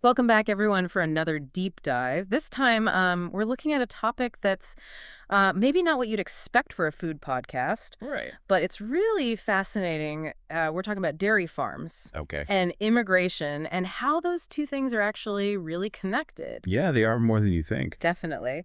Welcome back, everyone, for another deep dive. This time, we're looking at a topic that's maybe not what you'd expect for a food podcast, Right. but it's really fascinating. We're talking about dairy farms Okay. and immigration and how those two things are actually really connected. Yeah, they are more than you think. Definitely.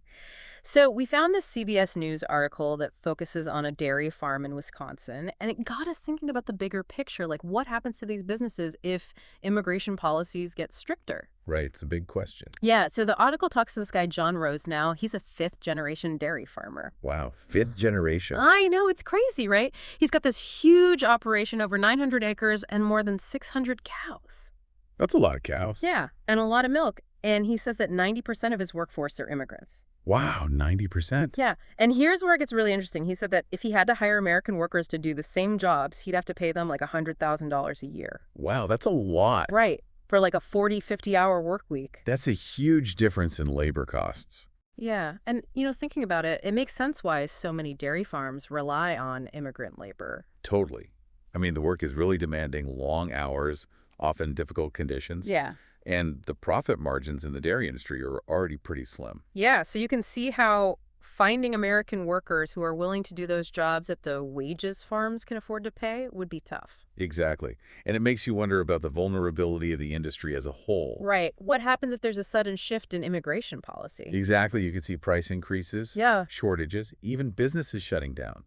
So we found this CBS News article that focuses on a dairy farm in Wisconsin, and it got us thinking about the bigger picture, like what happens to these businesses if immigration policies get stricter? Right. It's a big question. Yeah, so the article talks to this guy, John Rosenow. He's a fifth-generation dairy farmer. Wow. Fifth generation. I know, it's crazy, right? He's got this huge operation over 900 acres and more than 600 cows. That's a lot of cows. Yeah, and a lot of milk. And he says that 90% of his workforce are immigrants. Wow. 90%. Yeah, and here's where it gets really interesting. He said that if he had to hire American workers to do the same jobs, he'd have to pay them like $100,000 a year. Wow. That's a lot. Right, for like a 40, 50-hour work week. That's a huge difference in labor costs. Yeah, and thinking about it, it makes sense why so many dairy farms rely on immigrant labor. Totally. I mean, the work is really demanding long hours, often difficult conditions. Yeah. And the profit margins in the dairy industry are already pretty slim. Yeah, so you can see how finding American workers who are willing to do those jobs at the wages farms can afford to pay would be tough. Exactly. And it makes you wonder about the vulnerability of the industry as a whole. Right. What happens if there's a sudden shift in immigration policy? Exactly. You could see price increases, Yeah, shortages, even businesses shutting down.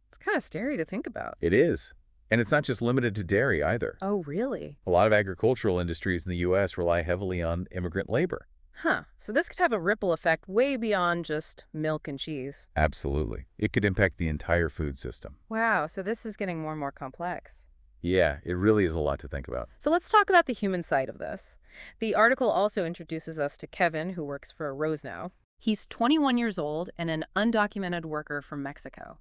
it's kind of scary to think about. It is. And it's not just limited to dairy either. Oh, really? A lot of agricultural industries in the U.S. rely heavily on immigrant labor. Huh. So this could have a ripple effect way beyond just milk and cheese. Absolutely. It could impact the entire food system. Wow, so this is getting more and more complex. Yeah, it really is a lot to think about. So let's talk about the human side of this. The article also introduces us to Kevin, who works for Rosenow. He's 21 years old and an undocumented worker from Mexico.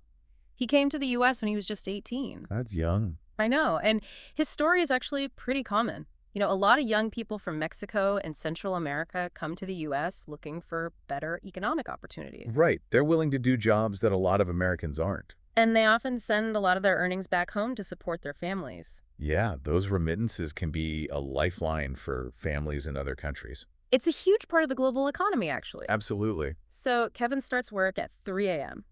He came to the U.S. when he was just 18. That's young. I know, and his story is actually pretty common. A lot of young people from Mexico and Central America come to the U.S. looking for better economic opportunities. Right. They're willing to do jobs that a lot of Americans aren't. And they often send a lot of their earnings back home to support their families. Yeah, those remittances can be a lifeline for families in other countries. It's a huge part of the global economy, actually. Absolutely. So Kevin starts work at 3 a.m.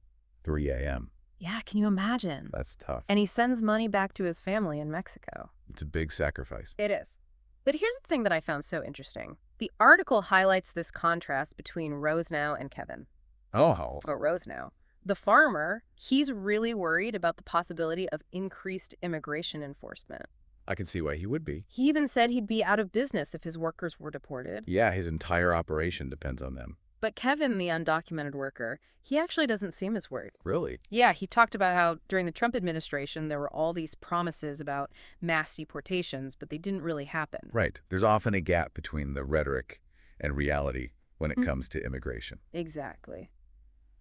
3 a.m. Yeah, can you imagine? That's tough. And he sends money back to his family in Mexico. It's a big sacrifice. It is. But here's the thing that I found so interesting. The article highlights this contrast between Rosenow and Kevin. Oh, Or Rosenow. The farmer, he's really worried about the possibility of increased immigration enforcement. I can see why he would be. He even said he'd be out of business if his workers were deported. Yeah, his entire operation depends on them. But Kevin, the undocumented worker, he actually doesn't seem as worried. Really? Yeah, he talked about how during the Trump administration, there were all these promises about mass deportations, but they didn't really happen. Right. There's often a gap between the rhetoric and reality when it Mhm. comes to immigration. Exactly.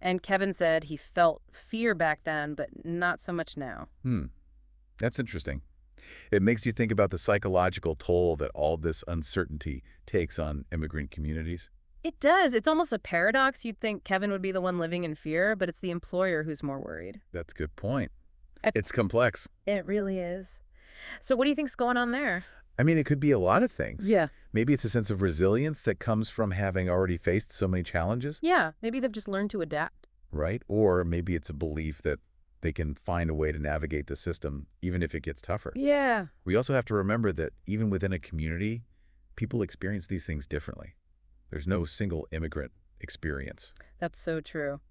And Kevin said he felt fear back then, but not so much now. That's interesting. It makes you think about the psychological toll that all this uncertainty takes on immigrant communities. It does. It's almost a paradox. You'd think Kevin would be the one living in fear, but it's the employer who's more worried. That's a good point. I- It's complex. It really is. So what do you think's going on there? I mean, it could be a lot of things. Yeah. Maybe it's a sense of resilience that comes from having already faced so many challenges, Yeah, maybe they've just learned to adapt. right? Or maybe it's a belief that they can find a way to navigate the system even if it gets tougher. Yeah. We also have to remember that even within a community, people experience these things differently. There's no single immigrant experience. That's so true.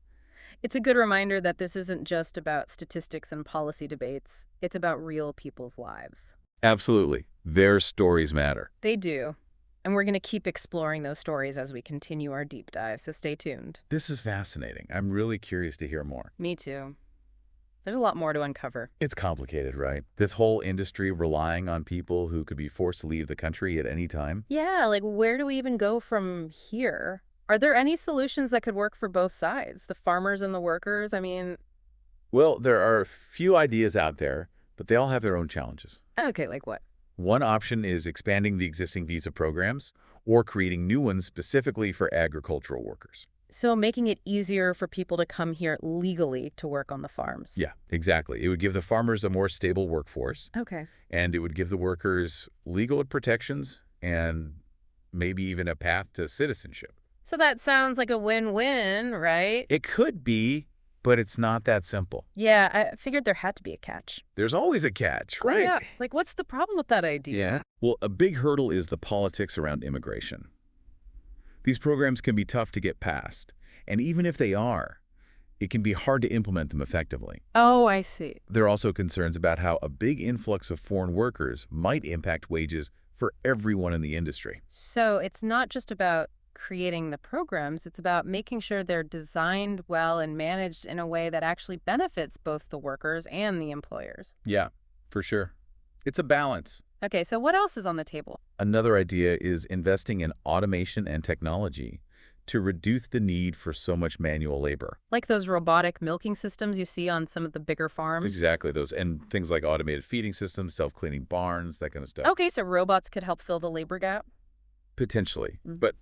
It's a good reminder that this isn't just about statistics and policy debates. It's about real people's lives. Absolutely. Their stories matter. They do. And we're going to keep exploring those stories as we continue our deep dive, so stay tuned. This is fascinating. I'm really curious to hear more. Me too. There's a lot more to uncover. It's complicated, right? This whole industry relying on people who could be forced to leave the country at any time. Yeah, like where do we even go from here? Are there any solutions that could work for both sides, the farmers and the workers? I mean, Well, there are a few ideas out there, but they all have their own challenges. okay, like what? One option is expanding the existing visa programs or creating new ones specifically for agricultural workers. So making it easier for people to come here legally to work on the farms. Yeah, exactly. It would give the farmers a more stable workforce, Okay. and it would give the workers legal protections and maybe even a path to citizenship. So that sounds like a win-win, right? It could be, but it's not that simple. Yeah, I figured there had to be a catch. There's always a catch, Oh, right? yeah. Like, what's the problem with that idea? Yeah. Well, a big hurdle is the politics around immigration. These programs can be tough to get past, and even if they are, it can be hard to implement them effectively. Oh, I see. There are also concerns about how a big influx of foreign workers might impact wages for everyone in the industry. So it's not just about creating the programs, it's about making sure they're designed well and managed in a way that actually benefits both the workers and the employers. Yeah, for sure. It's a balance. Okay, so what else is on the table? Another idea is investing in automation and technology to reduce the need for so much manual labor. Like those robotic milking systems you see on some of the bigger farms? Exactly, those. And things like automated feeding systems, self-cleaning barns, that kind of stuff. Okay, so robots could help fill the labor gap? Potentially. But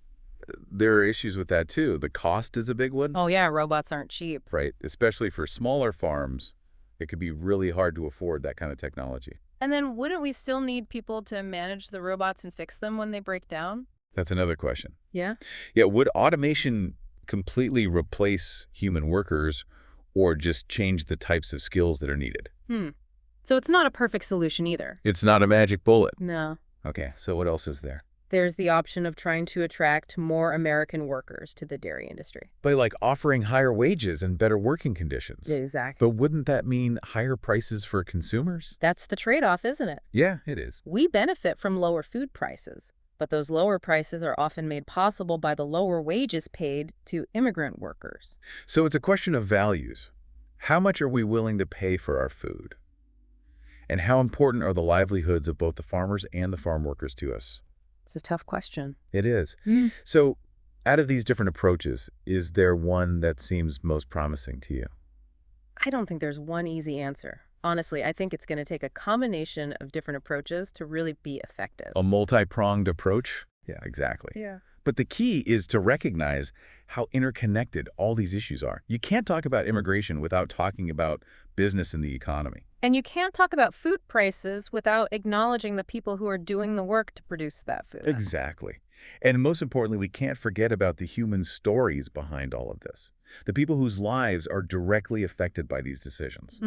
there are issues with that, too. The cost is a big one, Oh yeah, robots aren't cheap. right? Especially for smaller farms, it could be really hard to afford that kind of technology. And then wouldn't we still need people to manage the robots and fix them when they break down? That's another question. Yeah. Yeah, would automation completely replace human workers or just change the types of skills that are needed? So it's not a perfect solution either. It's not a magic bullet. No. Okay, so what else is there? There's the option of trying to attract more American workers to the dairy industry. By like offering higher wages and better working conditions. Exactly. But wouldn't that mean higher prices for consumers? That's the trade-off, isn't it? Yeah, it is. We benefit from lower food prices, but those lower prices are often made possible by the lower wages paid to immigrant workers. So it's a question of values. How much are we willing to pay for our food? And how important are the livelihoods of both the farmers and the farm workers to us? It's a tough question. It is. So out of these different approaches, is there one that seems most promising to you? I don't think there's one easy answer. Honestly, I think it's going to take a combination of different approaches to really be effective. A multi-pronged approach? Yeah, exactly. Yeah. But the key is to recognize how interconnected all these issues are. You can't talk about immigration without talking about business and the economy. And you can't talk about food prices without acknowledging the people who are doing the work to produce that food. Exactly. And most importantly, we can't forget about the human stories behind all of this. The people whose lives are directly affected by these decisions.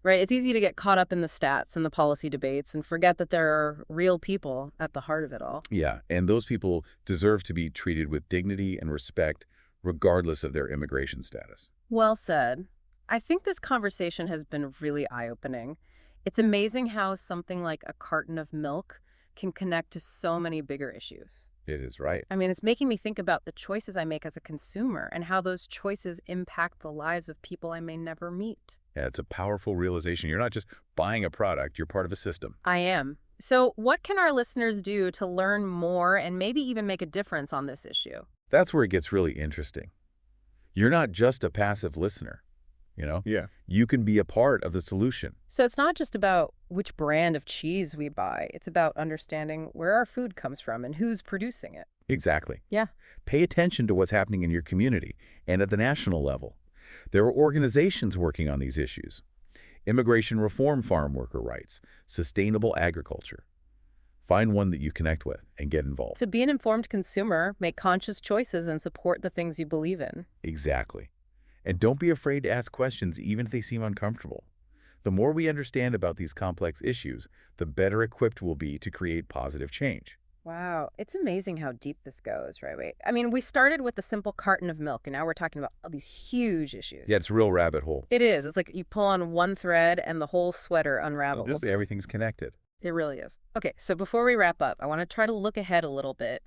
Right. It's easy to get caught up in the stats and the policy debates and forget that there are real people at the heart of it all. Yeah, and those people deserve to be treated with dignity and respect regardless of their immigration status. Well said. I think this conversation has been really eye-opening. It's amazing how something like a carton of milk can connect to so many bigger issues. It is right. I mean, it's making me think about the choices I make as a consumer and how those choices impact the lives of people I may never meet. Yeah, it's a powerful realization. You're not just buying a product, you're part of a system. I am. So what can our listeners do to learn more and maybe even make a difference on this issue? That's where it gets really interesting. You're not just a passive listener, you know? Yeah. You can be a part of the solution. So it's not just about which brand of cheese we buy. It's about understanding where our food comes from and who's producing it. Exactly. Yeah. Pay attention to what's happening in your community and at the national level. There are organizations working on these issues. Immigration reform, farm worker rights, sustainable agriculture. Find one that you connect with and get involved. To be an informed consumer, make conscious choices and support the things you believe in. Exactly. And don't be afraid to ask questions even if they seem uncomfortable. The more we understand about these complex issues, the better equipped we'll be to create positive change. Wow, it's amazing how deep this goes, right? Wait, I mean, we started with a simple carton of milk, and now we're talking about all these huge issues. Yeah, it's a real rabbit hole. It is. It's like you pull on one thread and the whole sweater unravels. Everything's connected. It really is. Okay, so before we wrap up, I want to try to look ahead a little bit.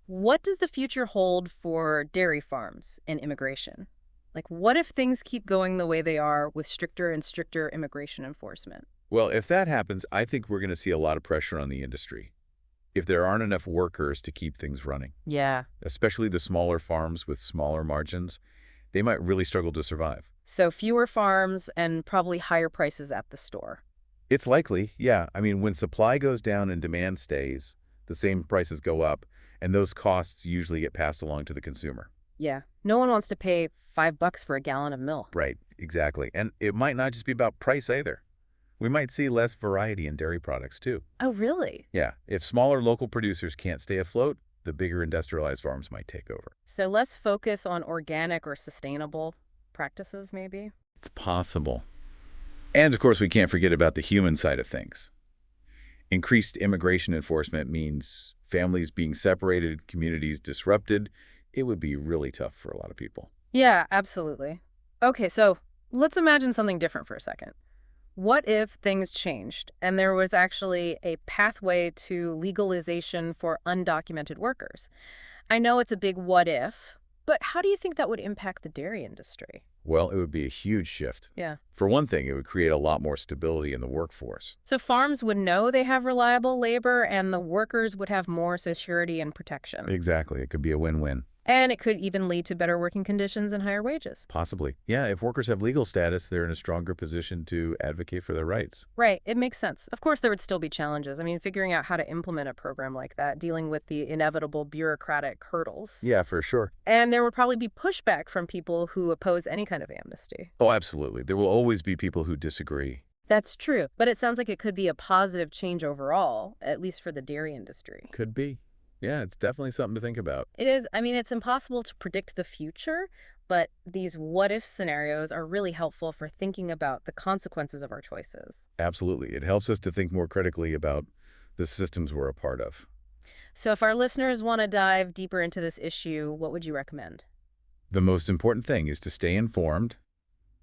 What does the future hold for dairy farms and immigration? Like, what if things keep going the way they are with stricter and stricter immigration enforcement? Well, if that happens, I think we're going to see a lot of pressure on the industry. If there aren't enough workers to keep things running, Yeah. especially the smaller farms with smaller margins, they might really struggle to survive. So fewer farms and probably higher prices at the store. It's likely, yeah. I mean, when supply goes down and demand stays, the same prices go up, and those costs usually get passed along to the consumer. Yeah. No one wants to pay $5 for a gallon of milk. Right, exactly. And it might not just be about price either. We might see less variety in dairy products, too. Oh, really? Yeah, if smaller local producers can't stay afloat, the bigger industrialized farms might take over. So less focus on organic or sustainable practices, maybe? It's possible. And of course, we can't forget about the human side of things. Increased immigration enforcement means families being separated, communities disrupted. It would be really tough for a lot of people. Yeah, absolutely. Okay, so let's imagine something different for a second. What if things changed and there was actually a pathway to legalization for undocumented workers? I know it's a big what if, but how do you think that would impact the dairy industry? Well, it would be a huge shift. Yeah. For one thing, it would create a lot more stability in the workforce. So farms would know they have reliable labor and the workers would have more security and protection. Exactly. It could be a win-win. And it could even lead to better working conditions and higher wages. Possibly. Yeah, if workers have legal status, they're in a stronger position to advocate for their rights. Right, it makes sense. Of course, there would still be challenges. I mean, figuring out how to implement a program like that, dealing with the inevitable bureaucratic hurdles. Yeah, for sure. And there would probably be pushback from people who oppose any kind of amnesty. Oh, absolutely. There will always be people who disagree. That's true. But it sounds like it could be a positive change overall, at least for the dairy industry. Could be. Yeah, it's definitely something to think about. It is. I mean, it's impossible to predict the future, but these what-if scenarios are really helpful for thinking about the consequences of our choices. Absolutely. It helps us to think more critically about the systems we're a part of. So if our listeners want to dive deeper into this issue, what would you recommend? The most important thing is to stay informed,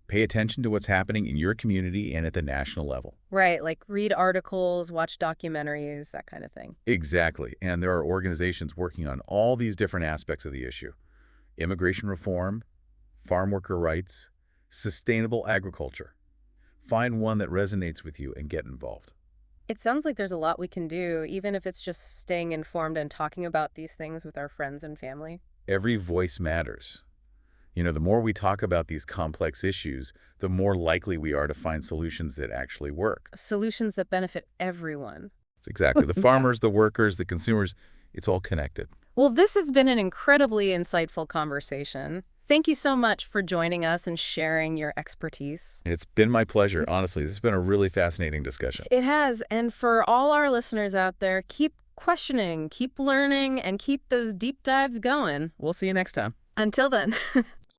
pay attention to what's happening in your community and at the national level. Right, like read articles, watch documentaries, that kind of thing. Exactly. And there are organizations working on all these different aspects of the issue. Immigration reform, farm worker rights, sustainable agriculture. Find one that resonates with you and get involved. It sounds like there's a lot we can do, even if it's just staying informed and talking about these things with our friends and family. Every voice matters. You know, the more we talk about these complex issues, the more likely we are to find solutions that actually work. Solutions that benefit everyone. It's exactly. The farmers, the workers, the consumers, it's all connected. Well, this has been an incredibly insightful conversation. Thank you so much for joining us and sharing your expertise. It's been my pleasure, honestly. This has been a really fascinating discussion. It has. And for all our listeners out there, keep questioning, keep learning, and keep those deep dives going. We'll see you next time. Until then.